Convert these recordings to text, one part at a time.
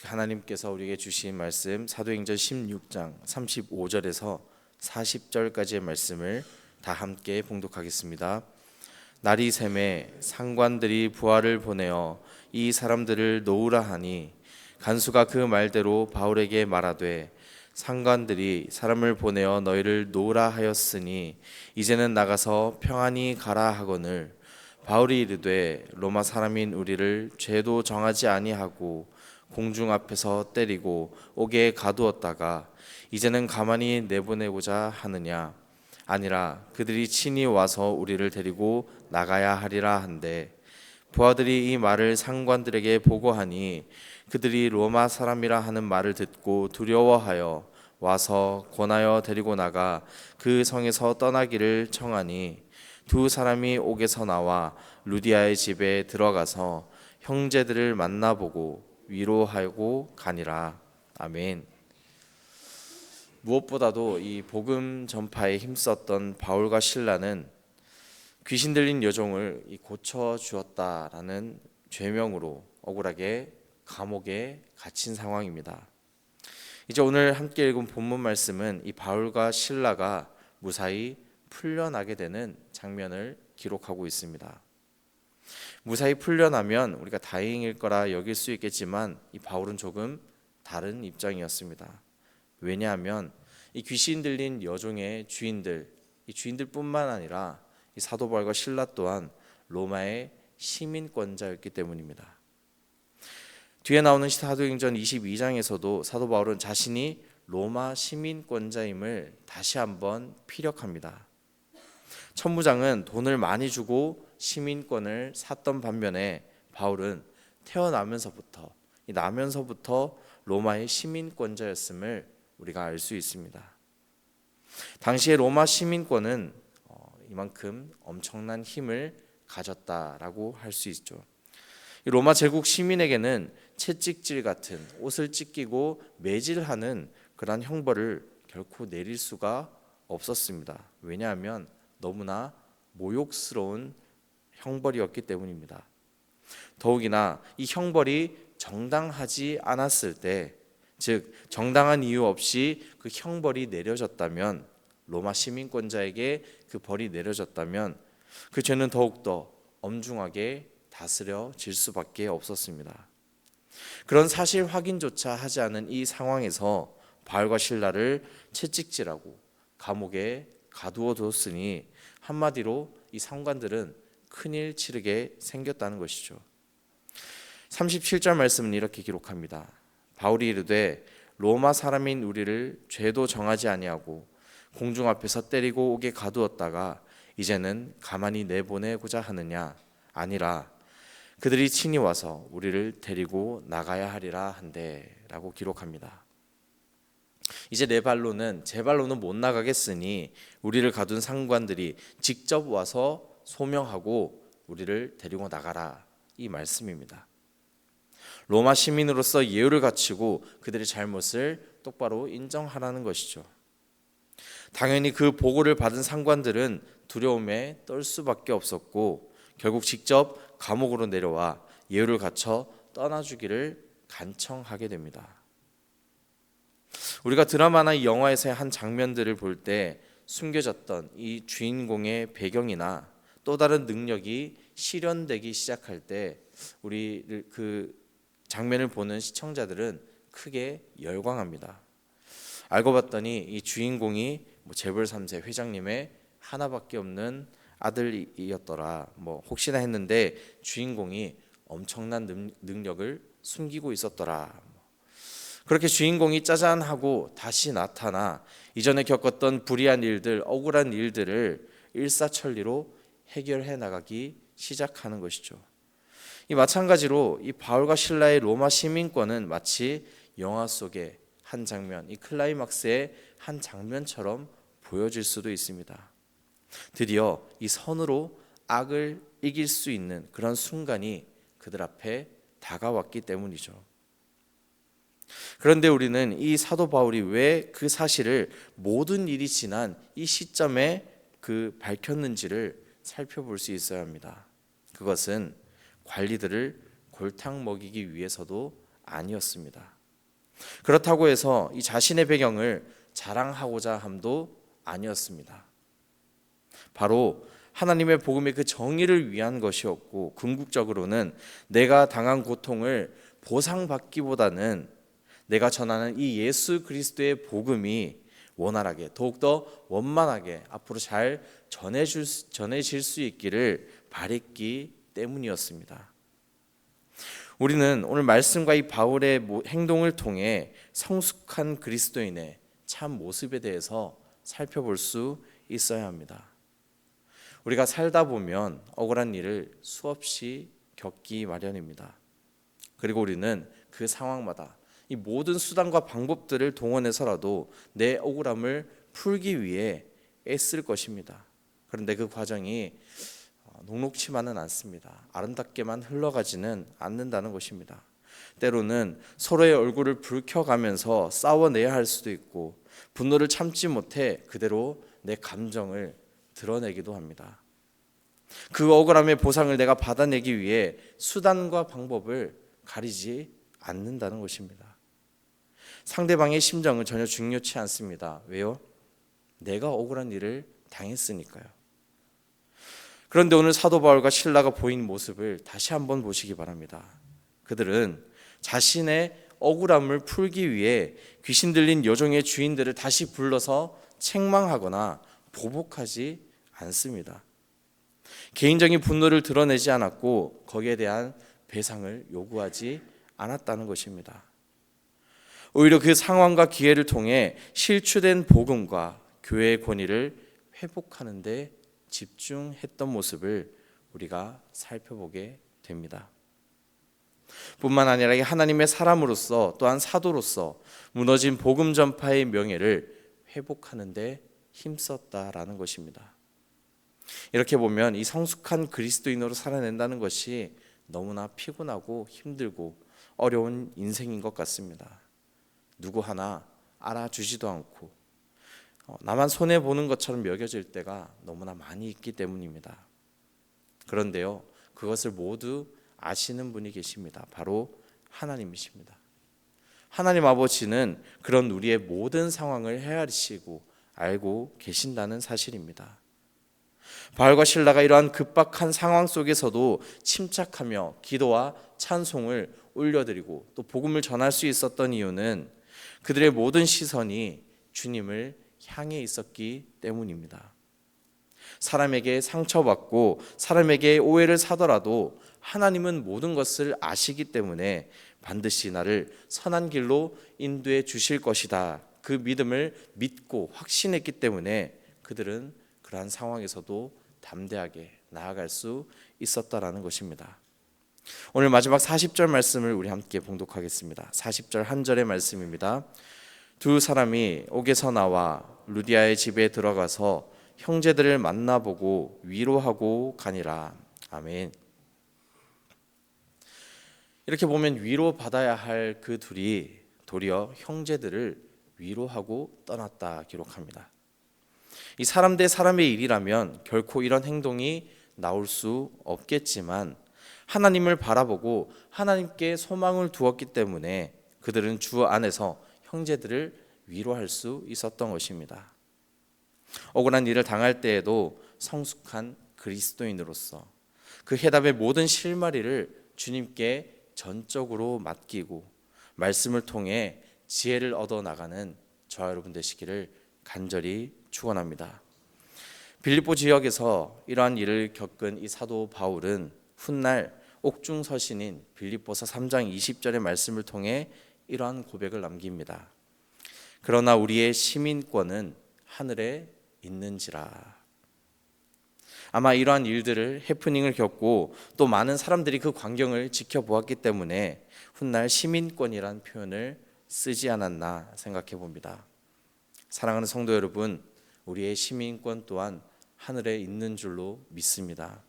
하나님께서 우리에게 주신 말씀 사도행전 16장 35절에서 40절까지의 말씀을 다 함께 봉독하겠습니다. 날이 새매 상관들이 부하를 보내어 이 사람들을 놓으라 하니 간수가 그 말대로 바울에게 말하되 상관들이 사람을 보내어 너희를 놓으라 하였으니 이제는 나가서 평안히 가라 하거늘 바울이 이르되 로마 사람인 우리를 죄도 정하지 아니하고 공중 앞에서 때리고 옥에 가두었다가 이제는 가만히 내보내고자 하느냐? 아니라 그들이 친히 와서 우리를 데리고 나가야 하리라 한데 부하들이 이 말을 상관들에게 보고하니 그들이 로마 사람이라 하는 말을 듣고 두려워하여 와서 권하여 데리고 나가 그 성에서 떠나기를 청하니 두 사람이 옥에서 나와 루디아의 집에 들어가서 형제들을 만나보고 위로하고 가니라. 아멘. 무엇보다도 이 복음 전파에 힘썼던 바울과 실라는 귀신 들린 여종을 고쳐 주었다라는 죄명으로 억울하게 감옥에 갇힌 상황입니다. 이제 오늘 함께 읽은 본문 말씀은 이 바울과 실라가 무사히 풀려나게 되는 장면을 기록하고 있습니다. 무사히 풀려나면 우리가 다행일 거라 여길 수 있겠지만 이 바울은 조금 다른 입장이었습니다. 왜냐하면 이 귀신 들린 여종의 주인들, 이 주인들뿐만 아니라 이 사도 바울과 실라 또한 로마의 시민권자였기 때문입니다. 뒤에 나오는 사도행전 22장에서도 사도 바울은 자신이 로마 시민권자임을 다시 한번 피력합니다. 천부장은 돈을 많이 주고 시민권을 샀던 반면에 바울은 태어나면서부터 로마의 시민권자였음을 우리가 알 수 있습니다. 당시의 로마 시민권은 이만큼 엄청난 힘을 가졌다라고 할 수 있죠. 로마 제국 시민에게는 채찍질 같은 옷을 찢기고 매질하는 그러한 형벌을 결코 내릴 수가 없었습니다. 왜냐하면 너무나 모욕스러운 형벌이었기 때문입니다. 더욱이나 이 형벌이 정당하지 않았을 때, 즉 정당한 이유 없이 그 형벌이 내려졌다면, 로마 시민권자에게 그 벌이 내려졌다면 그 죄는 더욱더 엄중하게 다스려질 수밖에 없었습니다. 그런 사실 확인조차 하지 않은 이 상황에서 바울과 실라를 채찍질하고 감옥에 가두어 뒀으니 한마디로 이 상관들은 큰일 치르게 생겼다는 것이죠. 37절 말씀은 이렇게 기록합니다. 바울이 이르되 로마 사람인 우리를 죄도 정하지 아니하고 공중 앞에서 때리고 옥에 가두었다가 이제는 가만히 내보내고자 하느냐? 아니라 그들이 친히 와서 우리를 데리고 나가야 하리라 한데 라고 기록합니다. 이제 제 발로는 못 나가겠으니 우리를 가둔 상관들이 직접 와서 소명하고 우리를 데리고 나가라, 이 말씀입니다. 로마 시민으로서 예우를 갖추고 그들의 잘못을 똑바로 인정하라는 것이죠. 당연히 그 보고를 받은 상관들은 두려움에 떨 수밖에 없었고 결국 직접 감옥으로 내려와 예우를 갖춰 떠나주기를 간청하게 됩니다. 우리가 드라마나 영화에서의 한 장면들을 볼 때 숨겨졌던 이 주인공의 배경이나 또 다른 능력이 실현되기 시작할 때 우리 그 장면을 보는 시청자들은 크게 열광합니다. 알고 봤더니 이 주인공이 재벌 3세 회장님의 하나밖에 없는 아들이었더라. 혹시나 했는데 주인공이 엄청난 능력을 숨기고 있었더라. 그렇게 주인공이 짜잔하고 다시 나타나 이전에 겪었던 불의한 일들, 억울한 일들을 일사천리로 해결해 나가기 시작하는 것이죠. 이 마찬가지로 이 바울과 실라의 로마 시민권은 마치 영화 속의 한 장면, 이 클라이막스의 한 장면처럼 보여질 수도 있습니다. 드디어 이 선으로 악을 이길 수 있는 그런 순간이 그들 앞에 다가왔기 때문이죠. 그런데 우리는 이 사도 바울이 왜 그 사실을 모든 일이 지난 이 시점에 밝혔는지를 살펴볼 수 있어야 합니다. 그것은 관리들을 골탕 먹이기 위해서도 아니었습니다. 그렇다고 해서 이 자신의 배경을 자랑하고자 함도 아니었습니다. 바로 하나님의 복음의 그 정의를 위한 것이었고, 궁극적으로는 내가 당한 고통을 보상받기보다는 내가 전하는 이 예수 그리스도의 복음이 원활하게, 더욱더 원만하게 앞으로 잘 전해질 수 있기를 바랬기 때문이었습니다. 우리는 오늘 말씀과 이 바울의 행동을 통해 성숙한 그리스도인의 참 모습에 대해서 살펴볼 수 있어야 합니다. 우리가 살다 보면 억울한 일을 수없이 겪기 마련입니다. 그리고 우리는 그 상황마다 이 모든 수단과 방법들을 동원해서라도 내 억울함을 풀기 위해 애쓸 것입니다. 그런데 그 과정이 녹록치만은 않습니다. 아름답게만 흘러가지는 않는다는 것입니다. 때로는 서로의 얼굴을 붉혀가면서 싸워내야 할 수도 있고, 분노를 참지 못해 그대로 내 감정을 드러내기도 합니다. 그 억울함의 보상을 내가 받아내기 위해 수단과 방법을 가리지 않는다는 것입니다. 상대방의 심정은 전혀 중요치 않습니다. 왜요? 내가 억울한 일을 당했으니까요. 그런데 오늘 사도 바울과 실라가 보인 모습을 다시 한번 보시기 바랍니다. 그들은 자신의 억울함을 풀기 위해 귀신 들린 여종의 주인들을 다시 불러서 책망하거나 보복하지 않습니다. 개인적인 분노를 드러내지 않았고, 거기에 대한 배상을 요구하지 않았다는 것입니다. 오히려 그 상황과 기회를 통해 실추된 복음과 교회의 권위를 회복하는 데 집중했던 모습을 우리가 살펴보게 됩니다. 뿐만 아니라 하나님의 사람으로서, 또한 사도로서 무너진 복음 전파의 명예를 회복하는 데 힘썼다라는 것입니다. 이렇게 보면 이 성숙한 그리스도인으로 살아낸다는 것이 너무나 피곤하고 힘들고 어려운 인생인 것 같습니다. 누구 하나 알아주지도 않고 나만 손해보는 것처럼 여겨질 때가 너무나 많이 있기 때문입니다. 그런데요, 그것을 모두 아시는 분이 계십니다. 바로 하나님이십니다. 하나님 아버지는 그런 우리의 모든 상황을 헤아리시고 알고 계신다는 사실입니다. 바울과 실라가 이러한 급박한 상황 속에서도 침착하며 기도와 찬송을 올려드리고 또 복음을 전할 수 있었던 이유는 그들의 모든 시선이 주님을 향해 있었기 때문입니다. 사람에게 상처받고 사람에게 오해를 사더라도 하나님은 모든 것을 아시기 때문에 반드시 나를 선한 길로 인도해 주실 것이다. 그 믿음을 믿고 확신했기 때문에 그들은 그러한 상황에서도 담대하게 나아갈 수 있었다라는 것입니다. 오늘 마지막 40절 말씀을 우리 함께 봉독하겠습니다. 40절 한 절의 말씀입니다. 두 사람이 옥에서 나와 루디아의 집에 들어가서 형제들을 만나보고 위로하고 가니라. 아멘. 이렇게 보면 위로받아야 할 그 둘이 도리어 형제들을 위로하고 떠났다 기록합니다. 이 사람 대 사람의 일이라면 결코 이런 행동이 나올 수 없겠지만 하나님을 바라보고 하나님께 소망을 두었기 때문에 그들은 주 안에서 형제들을 위로할 수 있었던 것입니다. 억울한 일을 당할 때에도 성숙한 그리스도인으로서 그 해답의 모든 실마리를 주님께 전적으로 맡기고 말씀을 통해 지혜를 얻어 나가는 저와 여러분 되시기를 간절히 축원합니다. 빌립보 지역에서 이러한 일을 겪은 이 사도 바울은 훗날 옥중 서신인 빌립보서 3장 20절의 말씀을 통해 이러한 고백을 남깁니다. 그러나 우리의 시민권은 하늘에 있는지라. 아마 이러한 일들을 해프닝을 겪고 또 많은 사람들이 그 광경을 지켜보았기 때문에 훗날 시민권이란 표현을 쓰지 않았나 생각해 봅니다. 사랑하는 성도 여러분, 우리의 시민권 또한 하늘에 있는 줄로 믿습니다.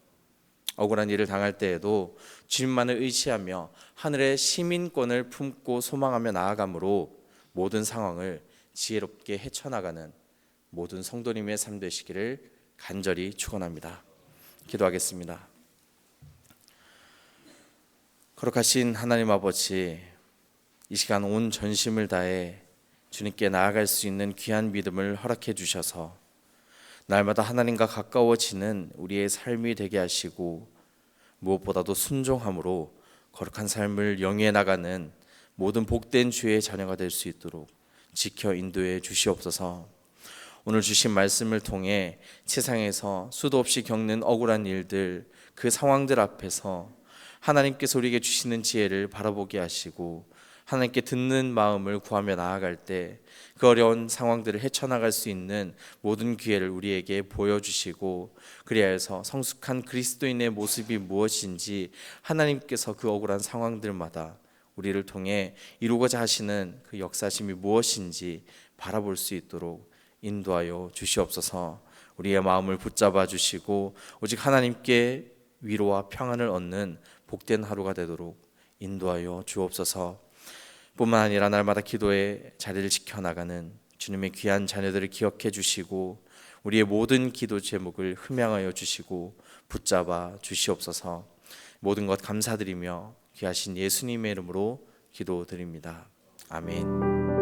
억울한 일을 당할 때에도 주님만을 의지하며 하늘의 시민권을 품고 소망하며 나아감으로 모든 상황을 지혜롭게 헤쳐나가는 모든 성도님의 삶 되시기를 간절히 축원합니다. 기도하겠습니다. 거룩하신 하나님 아버지, 이 시간 온 전심을 다해 주님께 나아갈 수 있는 귀한 믿음을 허락해 주셔서 날마다 하나님과 가까워지는 우리의 삶이 되게 하시고 무엇보다도 순종함으로 거룩한 삶을 영위해 나가는 모든 복된 주의 자녀가 될 수 있도록 지켜 인도해 주시옵소서. 오늘 주신 말씀을 통해 세상에서 수도 없이 겪는 억울한 일들, 그 상황들 앞에서 하나님께서 우리에게 주시는 지혜를 바라보게 하시고 하나님께 듣는 마음을 구하며 나아갈 때 그 어려운 상황들을 헤쳐나갈 수 있는 모든 기회를 우리에게 보여주시고, 그리하여서 성숙한 그리스도인의 모습이 무엇인지 하나님께서 그 억울한 상황들마다 우리를 통해 이루고자 하시는 그 역사심이 무엇인지 바라볼 수 있도록 인도하여 주시옵소서. 우리의 마음을 붙잡아 주시고 오직 하나님께 위로와 평안을 얻는 복된 하루가 되도록 인도하여 주옵소서. 뿐만 아니라 날마다 기도의 자리를 지켜나가는 주님의 귀한 자녀들을 기억해 주시고 우리의 모든 기도 제목을 흠양하여 주시고 붙잡아 주시옵소서. 모든 것 감사드리며 귀하신 예수님의 이름으로 기도드립니다. 아멘.